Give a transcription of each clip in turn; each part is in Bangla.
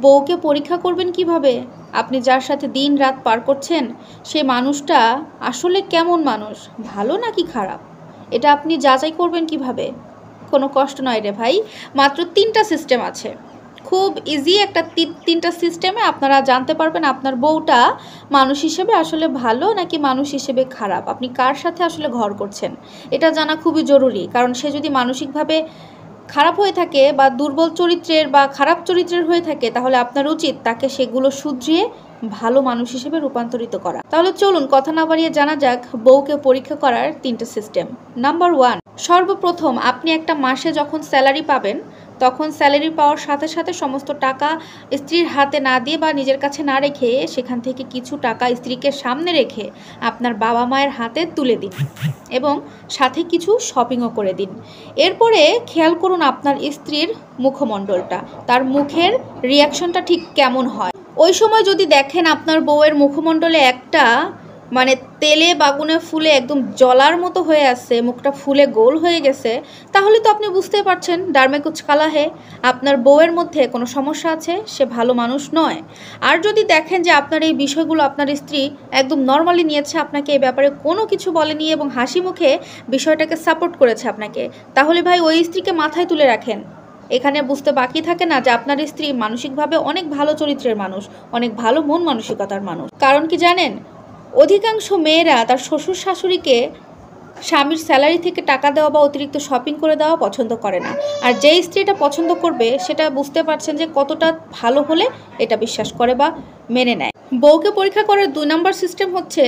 বউকে পরীক্ষা করবেন কিভাবে? আপনি যার সাথে দিন রাত পার করছেন সে মানুষটা আসলে কেমন মানুষ, ভালো নাকি খারাপ, এটা আপনি যাচাই করবেন কিভাবে? কোনো কষ্ট নয় রে ভাই, মাত্র 3টা সিস্টেম আছে। খুব ইজি একটা 3টা সিস্টেমে আপনারা জানতে পারবেন আপনার বউটা মানুষ হিসেবে আসলে ভালো নাকি মানুষ হিসেবে খারাপ, আপনি কার সাথে আসলে ঘর করছেন। এটা জানা খুবই জরুরি, কারণ সে যদি মানসিকভাবে খারাপ হয়ে থাকে বা দুর্বল চরিত্রের বা খারাপ চরিত্রের হয়ে থাকে, তাহলে আপনার উচিত তাকে সেগুলো শুধরিয়ে ভালো মানুষ হিসেবে রূপান্তরিত করা। তাহলে চলুন কথা না বাড়িয়ে জানা যাক বউকে পরীক্ষা করার 3টে সিস্টেম। নাম্বার 1, সর্বপ্রথম আপনি একটা মাসে যখন স্যালারি পাবেন তখন স্যালারি পাওয়ার সাথে সাথে সমস্ত টাকা স্ত্রীর হাতে না দিয়ে বা নিজের কাছে না রেখে সেখান থেকে কিছু টাকা স্ত্রীকে সামনে রেখে আপনার বাবা মায়ের হাতে তুলে দিন এবং সাথে কিছু শপিংও করে দিন। এরপরে খেয়াল করুন আপনার স্ত্রীর মুখমণ্ডলটা, তার মুখের রিয়াকশনটা ঠিক কেমন হয়। ওই সময় যদি দেখেন আপনার বউয়ের মুখমণ্ডলে একটা মানে তেলে বাগুনে ফুলে একদম জলার মতো হয়ে আছে, মুখটা ফুলে গোল হয়ে গেছে, তাহলে তো আপনি বুঝতে পারছেন ডারমে কুছ কালা হে, আপনার বউয়ের মধ্যে কোনো সমস্যা আছে, সে ভালো মানুষ নয়। আর যদি দেখেন যে আপনার এই বিষয়গুলো আপনার স্ত্রী একদম নর্মালি নিয়েছে, আপনাকে এই ব্যাপারে কোনো কিছু বলেনি এবং হাসি মুখে বিষয়টাকে সাপোর্ট করেছে আপনাকে, তাহলে ভাই ওই স্ত্রীকে মাথায় তুলে রাখেন। এখানে বুঝতে বাকি থাকে না যে আপনার স্ত্রী মানসিকভাবে অনেক ভালো চরিত্রের মানুষ, অনেক ভালো মন মানসিকতার মানুষ। কারণ কি জানেন, অধিকাংশ মেয়েরা তার শ্বশুর শাশুড়িকে স্বামীর স্যালারি থেকে টাকা দেওয়া বা অতিরিক্ত শপিং করে দেওয়া পছন্দ করে না। আর যেই স্ত্রীটা পছন্দ করবে সেটা বুঝতে পারছেন যে কতটা ভালো হলে এটা বিশ্বাস করে বা মেনে নেয়। বউকে পরীক্ষা করার 2 নম্বর সিস্টেম হচ্ছে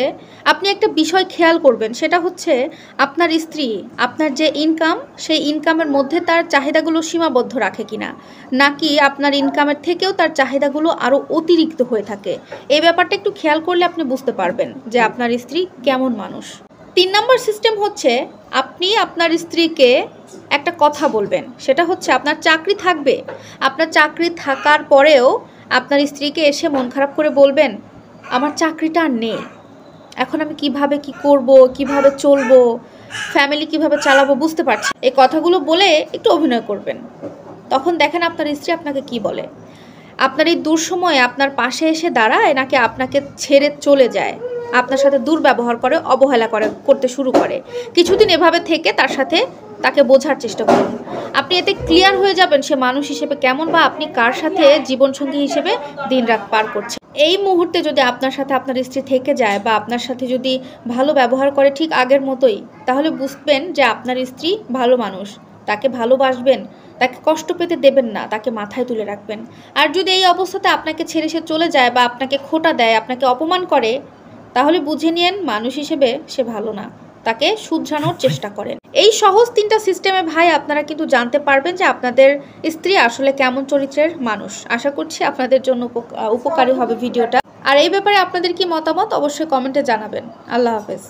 আপনি একটা বিষয় খেয়াল করবেন, সেটা হচ্ছে আপনার স্ত্রী আপনার যে ইনকাম সেই ইনকামের মধ্যে তার চাহিদাগুলো সীমাবদ্ধ রাখে কিনা, নাকি আপনার ইনকামের থেকেও তার চাহিদাগুলো আরও অতিরিক্ত হয়ে থাকে। এই ব্যাপারটা একটু খেয়াল করলে আপনি বুঝতে পারবেন যে আপনার স্ত্রী কেমন মানুষ। 3 নম্বর সিস্টেম হচ্ছে আপনি আপনার স্ত্রীকে একটা কথা বলবেন, সেটা হচ্ছে আপনার চাকরি থাকবে, আপনার চাকরি থাকার পরেও আপনার স্ত্রীকে এসে মন খারাপ করে বলবেন আমার চাকরিটা আর নেই, এখন আমি কিভাবে কি করব, কিভাবে চলবো, ফ্যামিলি কিভাবে চালাবো বুঝতে পারছি। এই কথাগুলো বলে একটু অভিনয় করবেন, তখন দেখেন আপনার স্ত্রী আপনাকে কি বলে। আপনার এই দুঃসময়ে আপনার পাশে এসে দাঁড়ায় নাকি আপনাকে ছেড়ে চলে যায়, আপনার সাথে দুর্ব্যবহার করে, অবহেলা করতে শুরু করে। কিছুদিন এভাবে থেকে তাকে বোঝার চেষ্টা করুন। আপনি এতে ক্লিয়ার হয়ে যাবেন সে মানুষ হিসেবে কেমন বা আপনি কার সাথে জীবনসঙ্গী হিসেবে দিনরাত পার করছেন। এই মুহূর্তে যদি আপনার সাথে আপনার স্ত্রী থেকে যায় বা আপনার সাথে যদি ভালো ব্যবহার করে ঠিক আগের মতোই, তাহলে বুঝবেন যে আপনার স্ত্রী ভালো মানুষ, তাকে ভালোবাসবেন, তাকে কষ্ট পেতে দেবেন না, তাকে মাথায় তুলে রাখবেন। আর যদি এই অবস্থাতে আপনাকে ছেড়ে সে চলে যায় বা আপনাকে খোঁটা দেয়, আপনাকে অপমান করে, তাহলে বুঝে নিন মানুষ হিসেবে সে ভালো না, তাকে শুধরানোর চেষ্টা করেন। এই সহজ 3টা সিস্টেমে ভাই আপনারা কিন্তু জানতে পারবেন যে আপনাদের স্ত্রী আসলে কেমন চরিত্রের মানুষ। আশা করছি আপনাদের জন্য উপকারী হবে ভিডিওটা। আর এই ব্যাপারে আপনাদের কি মতামত অবশ্যই কমেন্টে জানাবেন। আল্লাহ হাফেজ।